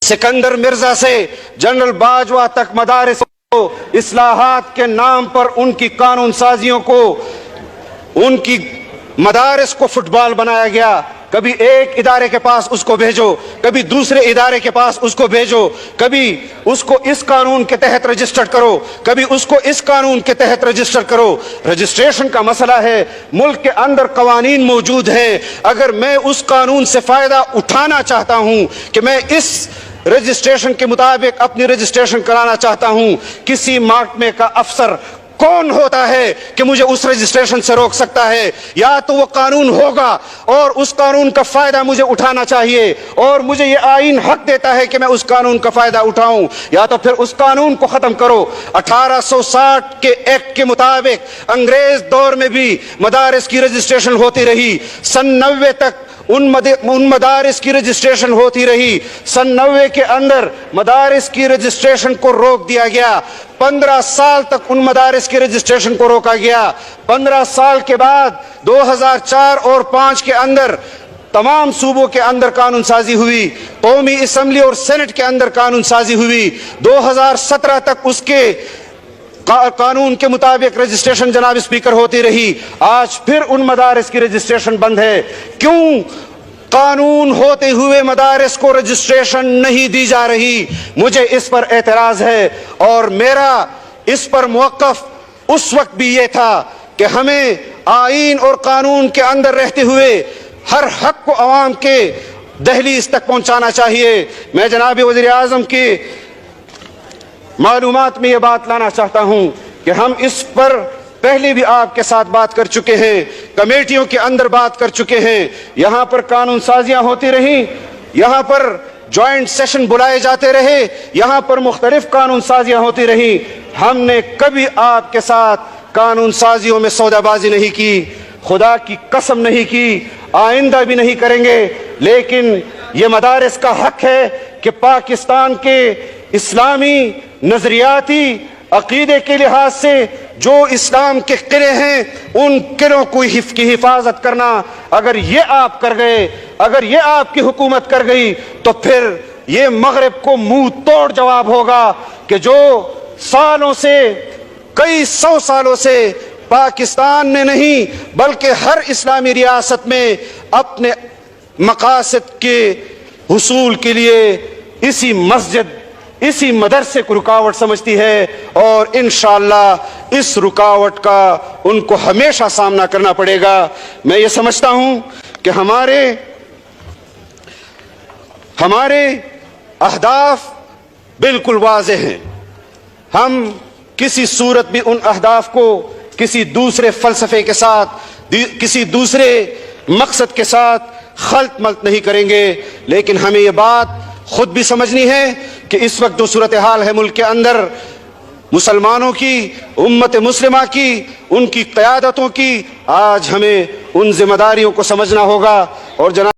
सिकंदर मिर्जा से जनरल बाजवा तक मदारिस को इस्लाहात के नाम पर उनकी कानून साजियों को, उनकी मदारिस को फुटबॉल बनाया गया। कभी एक इदारे के पास उसको भेजो, कभी दूसरे इदारे के पास उसको भेजो, कभी उसको इस कानून के तहत रजिस्टर्ड करो, कभी उसको इस कानून के तहत रजिस्टर करो। रजिस्ट्रेशन का मसला है, मुल्क के अंदर कवानीन मौजूद हैं। अगर मैं उस कानून से फायदा उठाना चाहता हूं कि मैं इस रजिस्ट्रेशन के मुताबिक अपनी रजिस्ट्रेशन कराना चाहता हूं, किसी महकमे का अफसर कौन होता है कि मुझे उस रजिस्ट्रेशन से रोक सकता है? या तो वो कानून होगा और उस कानून का फायदा मुझे उठाना चाहिए और मुझे ये आईन हक देता है कि मैं उस कानून का फायदा उठाऊं, या तो फिर उस कानून को खत्म करो। 1860 के एक्ट के मुताबिक अंग्रेज दौर में भी मदारिस की रजिस्ट्रेशन होती रही। सन 90 तक उन मदारिस की रजिस्ट्रेशन होती रही। सन 90 के अंदर मदारिस की रजिस्ट्रेशन को रोक दिया गया। 15 साल तक उन मदारिस की रजिस्ट्रेशन को रोका गया। 15 साल के बाद 2004 और 5 के अंदर तमाम सूबों के अंदर कानून साजी हुई, कौमी असम्बली और सेनेट के अंदर कानून साजी हुई। 2017 तक उसके कानून के मुताबिक रजिस्ट्रेशन जनाब स्पीकर होती रही। आज फिर उन मदारिस की रजिस्ट्रेशन बंद है। क्यों कानून होते हुए मदारिस को रजिस्ट्रेशन नहीं दी जा रही? मुझे इस पर एतराज है और मेरा इस पर मौक़िफ़ उस वक्त भी ये था कि हमें आईन और कानून के अंदर रहते हुए हर हक को अवाम के दहलीज तक पहुंचाना चाहिए। मैं जनाब वज़ीर आज़म की मालूमात में ये बात लाना चाहता हूं कि हम इस पर पहले भी आपके साथ बात कर चुके हैं, कमेटियों के अंदर बात कर चुके हैं। यहां पर कानून साजियां होती रही, यहां पर जॉइंट सेशन बुलाए जाते रहे, यहां पर मुख्तलिफ कानून साजियां होती रही। हमने कभी आपके साथ कानून साजियों में सौदाबाजी नहीं की, खुदा की कसम नहीं की, आइंदा भी नहीं करेंगे। लेकिन ये मदारिस का हक है कि पाकिस्तान के इस्लामी नजरियाती अकीदे के लिहाज से जो इस्लाम के किले हैं, उन किलों की हिफाजत करना अगर ये आप कर गए, अगर ये आपकी हुकूमत कर गई, तो फिर ये मगरिब को मुंह तोड़ जवाब होगा कि जो सालों से, कई 100 सालों से पाकिस्तान में नहीं बल्कि हर इस्लामी रियासत में अपने मकासद के हुसूल के लिए इसी मस्जिद, इसी मदरसे को रुकावट समझती है और इंशाअल्लाह इस रुकावट का उनको हमेशा सामना करना पड़ेगा। मैं ये समझता हूं कि हमारे अहदाफ बिल्कुल वाज़ेह हैं। हम किसी सूरत भी उन अहदाफ को किसी दूसरे फलसफे के साथ, किसी दूसरे मकसद के साथ खल्त मल्त नहीं करेंगे। लेकिन हमें ये बात खुद भी समझनी है कि इस वक्त जो सूरत हाल है मुल्क के अंदर, मुसलमानों की, उम्मत मुस्लिमा की, उनकी क़यादतों की, आज हमें उन जिम्मेदारियों को समझना होगा। और जनाब